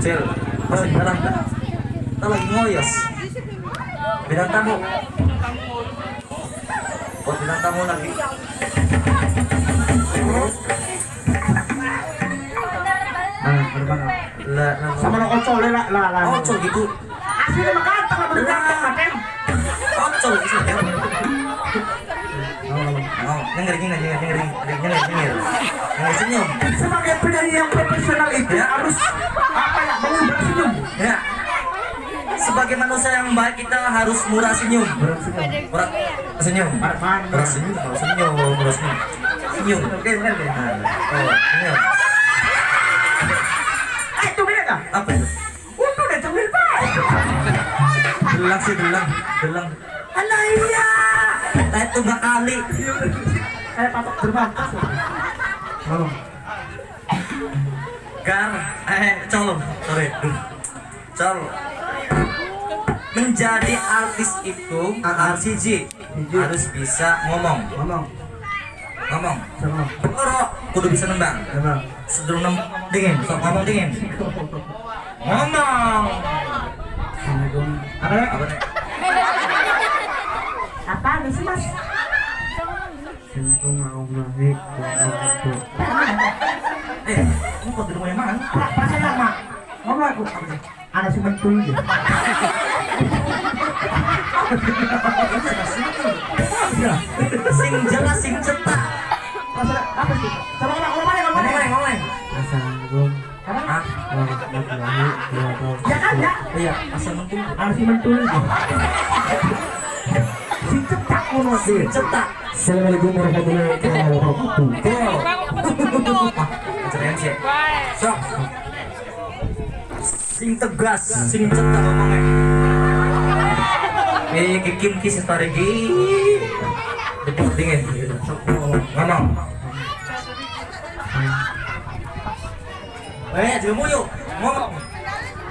Cil, masih jalan kan? Kita lagi ngoyos. Bintang tamu. Buat bintang tamu lagi. Lah, Sama lo ocol lah. ocol gitu. Asli makatang lah berkata makan. Ocol gitu ya. Oh, nyengir. Senyum. Sebagai penyanyi yang profesional itu harus apa ya, mengubah senyum. Ya. Sebagai manusia yang baik kita harus murah senyum. Murah senyum. Murah senyum. Senyum. Oke, benar deh. Oh, senyum. Itu beda kah? Apa itu? Untuk udah cemil pak. Belang. Alah iya. Itu gak kali. Saya patok terbang. Tolong. Col. Menjadi artis itu harus bisa ngomong. Perkara kudu bisa nembang. Sebelum dingin, sok ngomong dingin. Ngomong. Apa? Apa nih? Apa sih mas? Kamu kok di rumah yang mana? Pasal lama. Ngomong aku. Ada si mentul dia. Sing jelas, sing cetak. Pasal apa sih? Coba ngomong. Assalamualaikum Hah? warahmatullahi wabarakatuh. Ya kan ya? Iya, asal mentul. Ada si mentul dia. Si cetak ngono sih. Cetak. Assalamualaikum warahmatullahi wabarakatuh. Keren sih. Sok. Sing tegas, sing cetak ngomongnya. Kikim kis strategi. Depok dingin. Ngomong. Jemu yuk. Ngomong.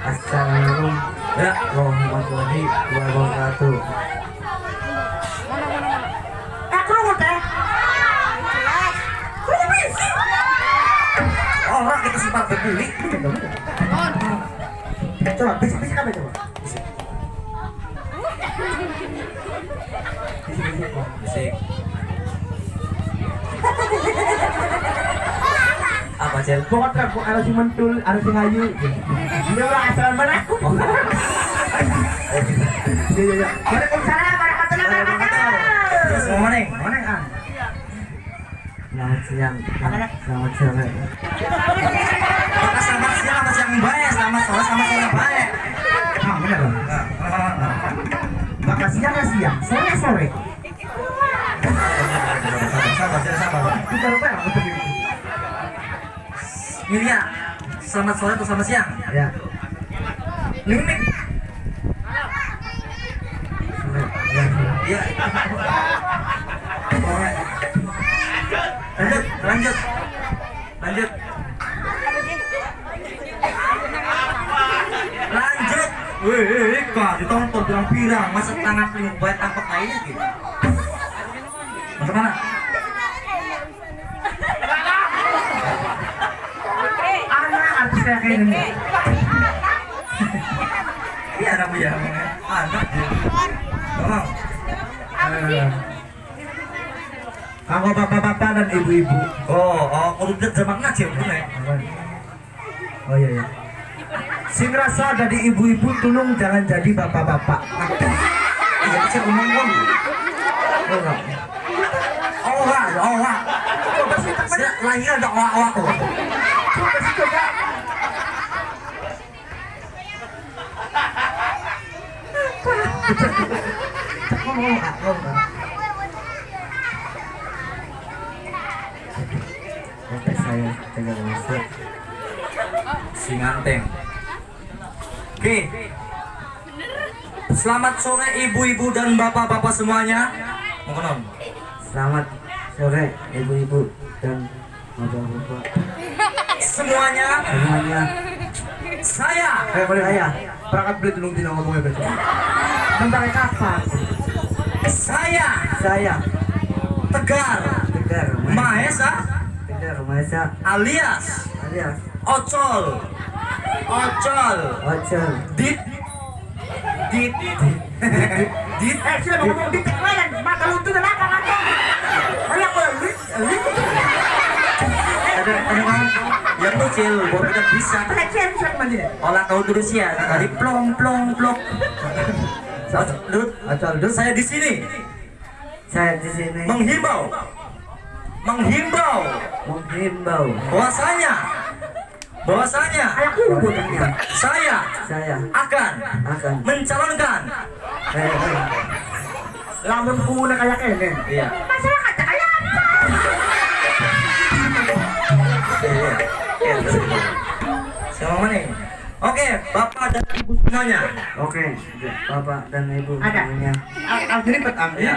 Assalamualaikum Ya. warahmatullahi wabarakatuh. Kerungut teh. Orang kita sempat berbeli. Coba bisik-bisik apa coba? Bisik. Apa Cel? Pokoknya aku ada si mentul, ada si ngayu. Dia lah asal mana aku. Iya. Waalaikumsalam warahmatullahi wabarakatuh. Terus ngomong nih. Selamat siang, selamat sore. Maka sama siang sama siang baik, sama sore sama sore baik. Ah, benar dong. Maka siang, sore. Sabar. Kita lupa ya, betul ini. Milia, selamat sore atau selamat siang? Ya. Mimik. Iya. Lanjut. Wih, kok ditonton pirang-pirang, masa tangan peluk baik tangkap aja gitu. Masuk mana? Anak artis kayak gini. Iya, ada punya anak. Tolong. Kanggo bapak-bapak dan ibu-ibu. Kudu zaman ngaji bener ya. Oh iya. Sing rasa dari ibu-ibu tulung jangan jadi bapak-bapak. Iya, kecil umum. Owa. Coba sih tak Saya lahir ada owa tuh. coba. Oke, saya pegang masuk. Singanteng. Oke. Selamat sore ibu-ibu dan bapak-bapak semuanya. Mau non? Selamat sore ibu-ibu dan bapak-bapak Semuanya. Saya. Boleh saya. Perangkat beli tulung dina ngomongnya besok. Tentang kapan? Saya. Tegar Tegar Mahesa Mahesa alias alias Ocol Ocol. Ocol. Dit. Dit. Dit. Sila ngomong di tekwayan, mata luntu na lang ako. Wala ko Ada kan yang kecil buat kita bisa Kecil man dia. olah tahu terus ya tadi plong plong plong. Dut, saya di sini Saya di sini menghimbau menghimbau bahwasanya saya saya akan akan mencalonkan Lamun ku na kaya kene. iya Masyarakat kaya apa? sama mana ini? Oke, Bapak dan Ibu semuanya. Oke, Bapak dan Ibu Ada. semuanya. Diripet am. Iya.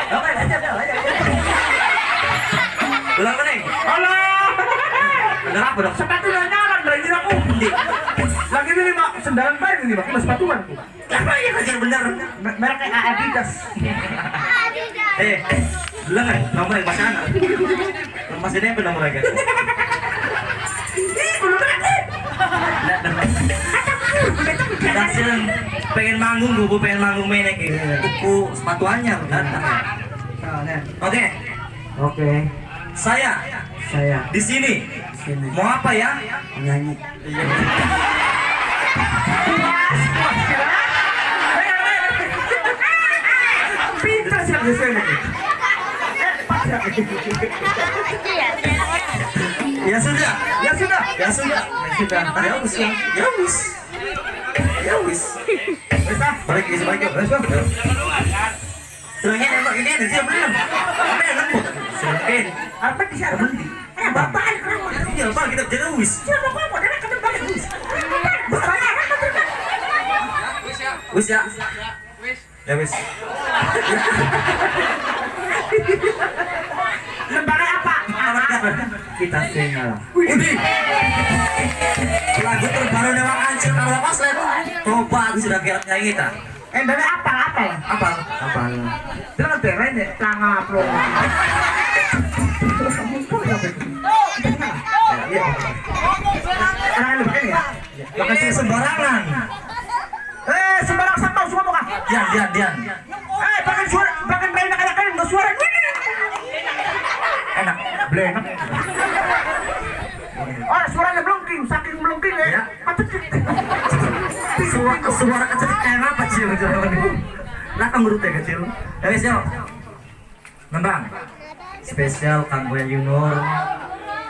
Oke, aja. Ulang mana? Allah. Ada apa dong? Sepatu na nyaran dari diri aku. Lagi ini mak sendalan baru ini mak, mas sepatuan aku. Apa ya kerja benar? Merek Adidas. Bilang kan, nomor yang pasangan. Masih nempel nomor lagi. Dasar pengen manggung, gue pengen manggung menek gitu. Buku sepatuannya datang. Oke, Oke, saya saya di sini. sini Mau apa ya? nyanyi. Pintar sih aku sini. Ya sudah, Ya sudah. ya sudah, ya sudah. Ya wis, ya wis, ya wis. Balik ke balik ke. Terusnya nembak ini ada siapa belum? Apa yang nembak? Semakin. Apa di sana? Bapak ada kerama. Iya, Pak, kita jadi wis. Siapa kamu? Ada kata balik wis. Wis ya. Ya wis. Lembaga apa? Kita singal. Udih. Lagu terbaru Dewa Ancil kalau pas lihat. Coba aku sudah kira kayak kita. Lembaga apa? Apa? Apa? Jangan beren deh. Tangan pro. Makasih sembarangan. Sembarang sama semua bukan? Dian. Bahkan suara, bahkan main kayak kalian nggak suara. Enak. Blenak. Oh, suaranya melengking, saking melengking ya. Ya. Suara kecil kayak apa kecil? Lah kan menurut kecil. Ya wis yo. Nembang. Spesial kanggo Yunur,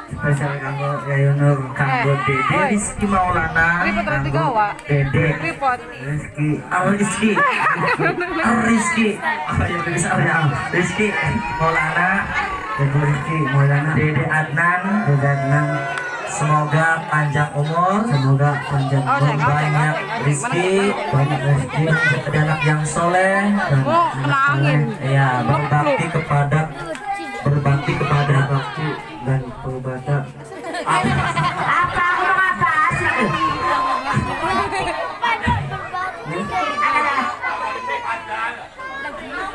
Spesial kanggo Yayunur, kanggo Dede Rizky Maulana, Dede Rizky, Rizky. Oh ya bisa ya. Rizky Maulana, Rizky Maulana, Dede Adnan. Dedana. Semoga panjang umur, Semoga panjang umur, banyak rezeki, banyak rezeki, dan anak yang soleh, dan ya berbakti kepada berbakti dan perbuatan. Apa aku mau apa sih?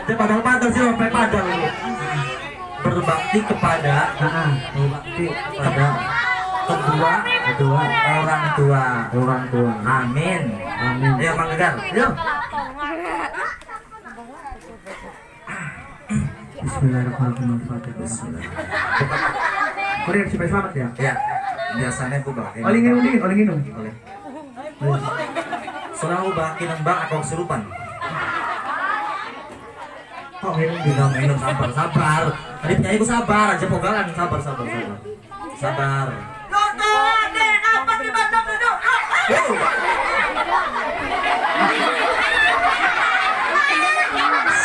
Dia padahal sih sampai padahal berbakti kepada Berbakti pada kedua orang tua. Amin. Amin. Ayo Mang Gegar, yuk. Bismillahirrahmanirrahim. Korea supaya selamat ya. Ya, biasanya aku bawa. Oleh minum. Boleh. Soalnya aku bakin nembang aku kesurupan. Oh, minum. Minum sabar. Tadi penyanyi ku sabar aja pogalan sabar. Sabar. Apa di Bandung duduk?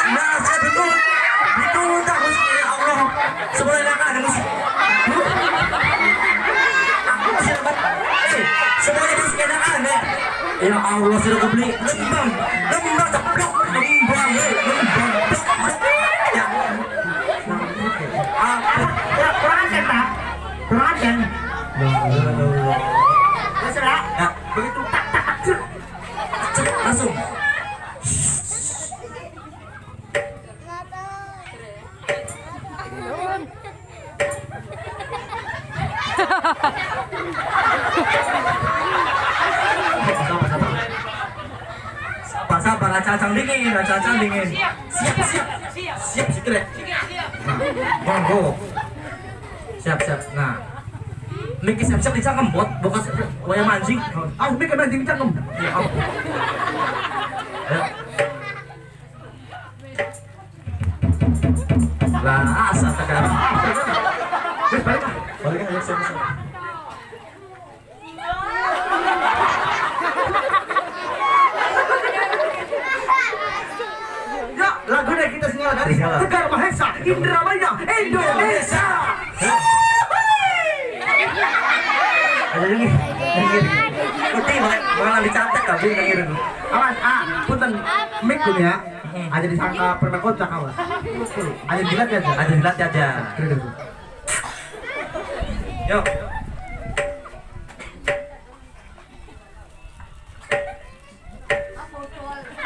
Nah, saya betul tak ya Allah. Sebenarnya kan ada musik. Aku masih dapat. Semuanya di skenakan ya. Ya Allah sudah kebeli lembang ceplok lembang. Ya. Kurang aja. Terserah. Ya, begitu tak cepat langsung. acang dingin, acang dingin. Siap sikret. Monggo. Siap. Nah, Miki siap dicangkem bot, bukan wayang mancing. Ah, Miki mancing cangkem. Ya ampun. Ayo. Lah, asa tekan. Wes balik. Balik aja siap. Ya, lagu dari kita semua dari Tegar Mahesa, Indramayu, Indonesia. Ada lagi. Putih malah dicatat kabin lagi. Awas, punten mic kun ya. Aja disangka permen kocak awas. Aja jilat aja. Ada dilatih aja. Yuk.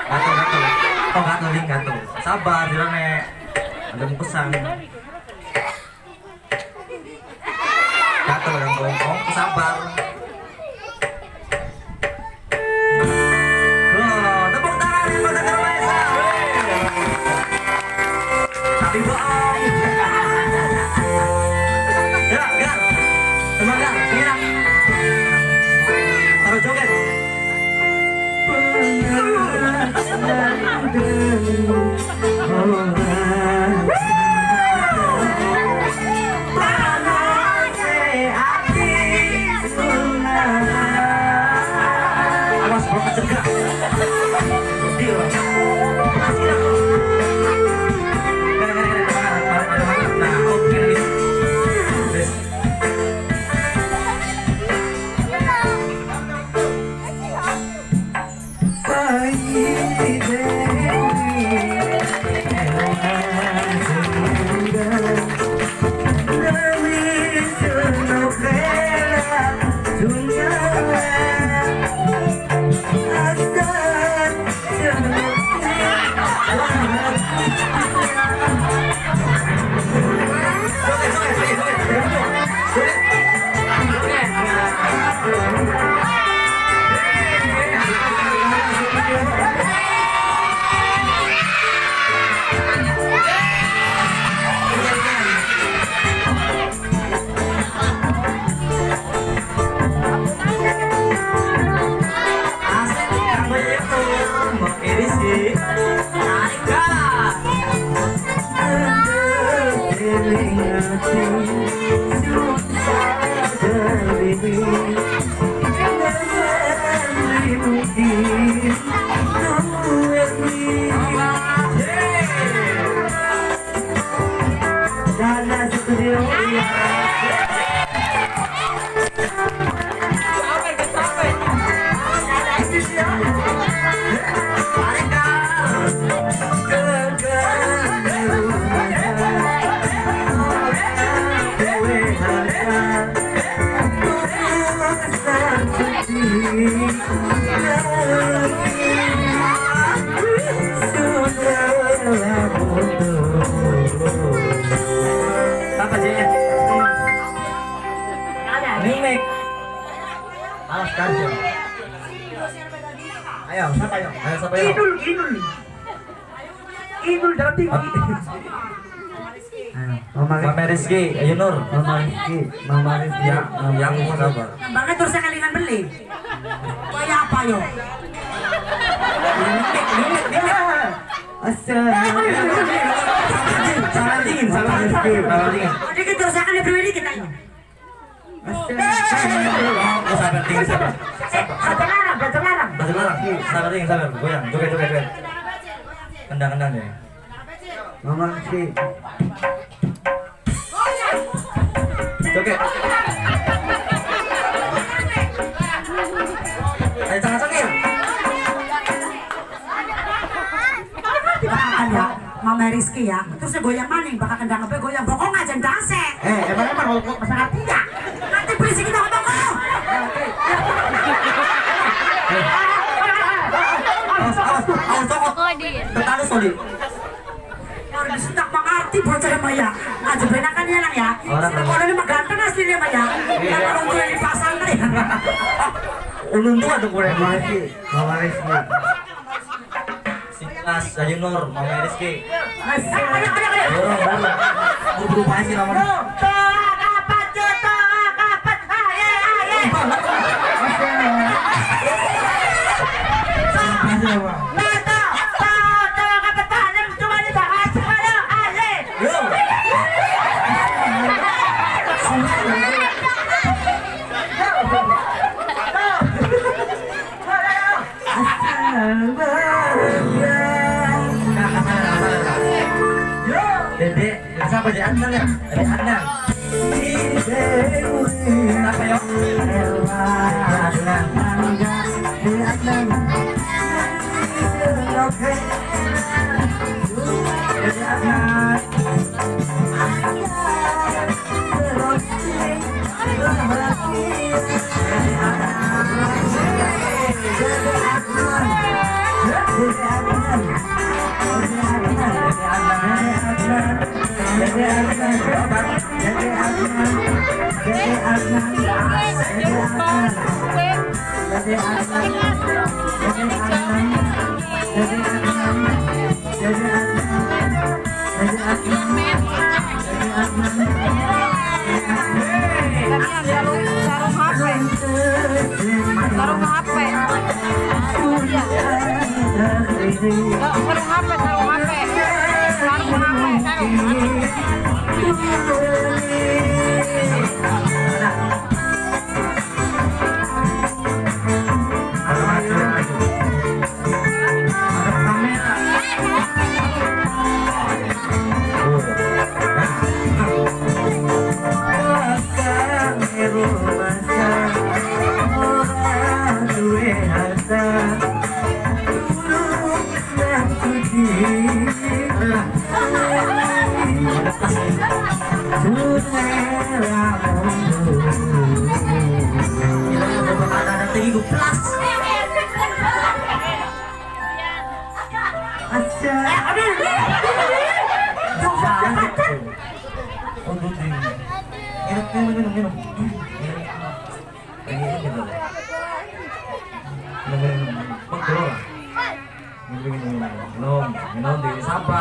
Gatel. Oh gatel. Sabar, Dirane. Ada mau pesan. Gatel yang bongkong, sabar. Loh, tepuk tangan buat Tegar Mahesa. Tapi bohong. Ya, Gar. Coba Gar, sini nak. Taruh joget. Awas bro kecegah. Deal. Kasih dah. Nah, oke nih. Bes. Apa aja? Remake. Awas kasih. Ayo, siapa ayo? Ayo siapa ya? Inul Jawa Timur. Mama Rizky, ayo Nur. Mama Rizky, Ya, yang mau sabar. Banget terus sekalian beli. Kayak apa yo? Salah dingin. Ada kita terus sekalian beli kita yo. Oh, sabar dingin. Baca larang. Sabar dingin. Goyang, joget. Kendang ya. Mama Rizky. Joget. Ayo cengeng. Bahkan ya, Mama Rizky ya. Terus goyang maning, bakal kendang apa goyang bokong aja dase. Emang kalau masalah Iya. Nanti berisik kita ngomong kok. Awas cokot. Tetanus Soli. Orang disentak mengerti bocah Maya. Aja benakan ya lang ya. Kalau ini mah ganteng aslinya Maya. Kalau nunggu yang dipasang nih. Ulun tua tuh gue. Mama Rizky. Mas Junior, Mama Rizky. Ayo. Berubah sih namanya. Dedek, siapa Dedek Adnan ya? Dedek Adnan. Apa ya?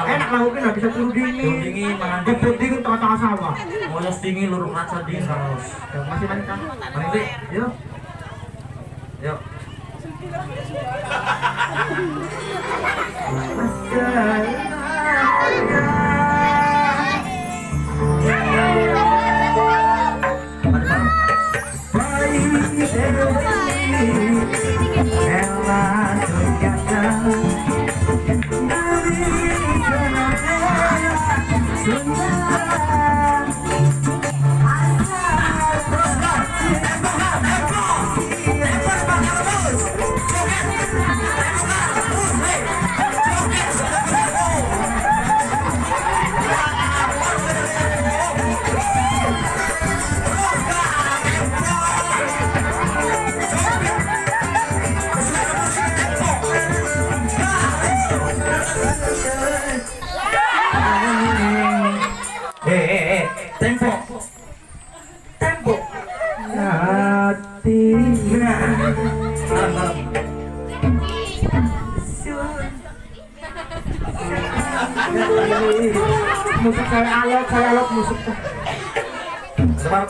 Enak lah mungkin nggak bisa turun dingin. Kebun dingin tengah-tengah sawah. Mau dingin luruk rasa dingin harus. Masih manis kan? Mari Dik. Yuk. Yuk. Tempo. Tempo. Hati. Dalam. Musik saya alot musik. Sebar.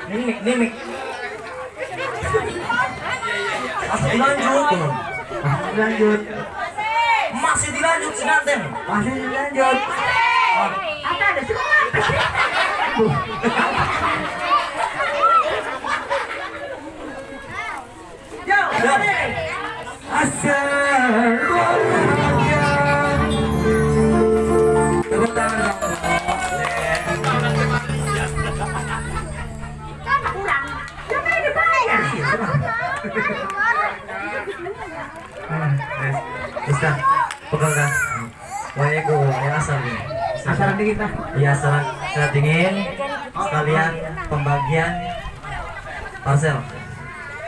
Ini mik. Masih dilanjut. Lanjut. Masih dilanjut sinanten. Masih lanjut. Apa ada sih? Yo, Tepuk tangan dong. kan kurang. Yang mana dibayar? Bisa, pegang kan? Wah, gue yang asal nih. Asaran dikit lah. Iya, serat dingin. Sekalian pembagian parcel.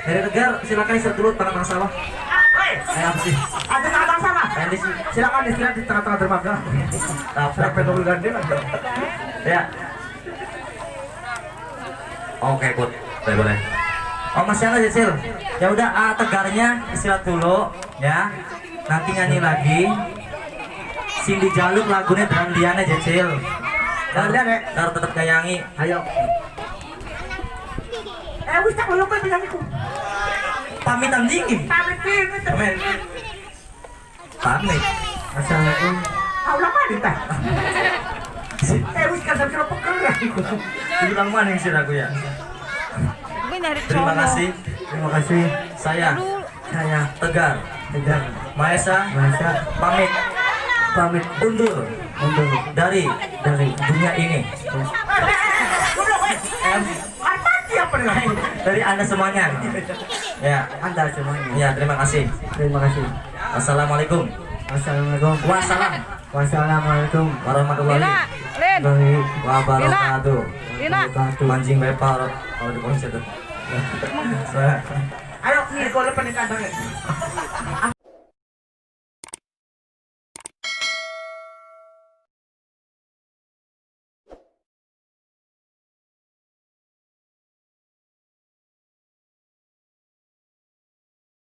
Dari Tegar, silakan istirahat dulu, tangan bang sawah. Apa sih? Ada abang sama. Di sini. Silakan istirahat di tengah-tengah dermaga. Sampai double gandeng aja. Ya. Oke, Bud. Boleh. Oh, masih ada Cecil. Ya udah, Tegarnya istirahat dulu, ya. Nanti nyanyi lagi. Cindy Jaluk lagunya Drandiana Cecil. Drandian, ya. Ntar tetap kayangi. Ayo. Wis tak lupa bilangku. Pamitan dingin. Pamit ini. Pamit. Assalamualaikum. Allah mah tah. Wis kada kira pekel ya. Bilang mana yang sih lagu ya? Terima kasih. Terima kasih. Saya Tegar. Tegar. Maesa. Masa Pamit. pamit Undur untuk dari dunia ini. Dari Anda semuanya. Ya, Anda semuanya. ya terima kasih. Terima kasih. Assalamualaikum. Assalamualaikum. Wassalam Wassalamualaikum warahmatullahi wabarakatuh. wabarakatuh. Mancing bepar kalau di konser. Ayo, nih kalau pendekan banget.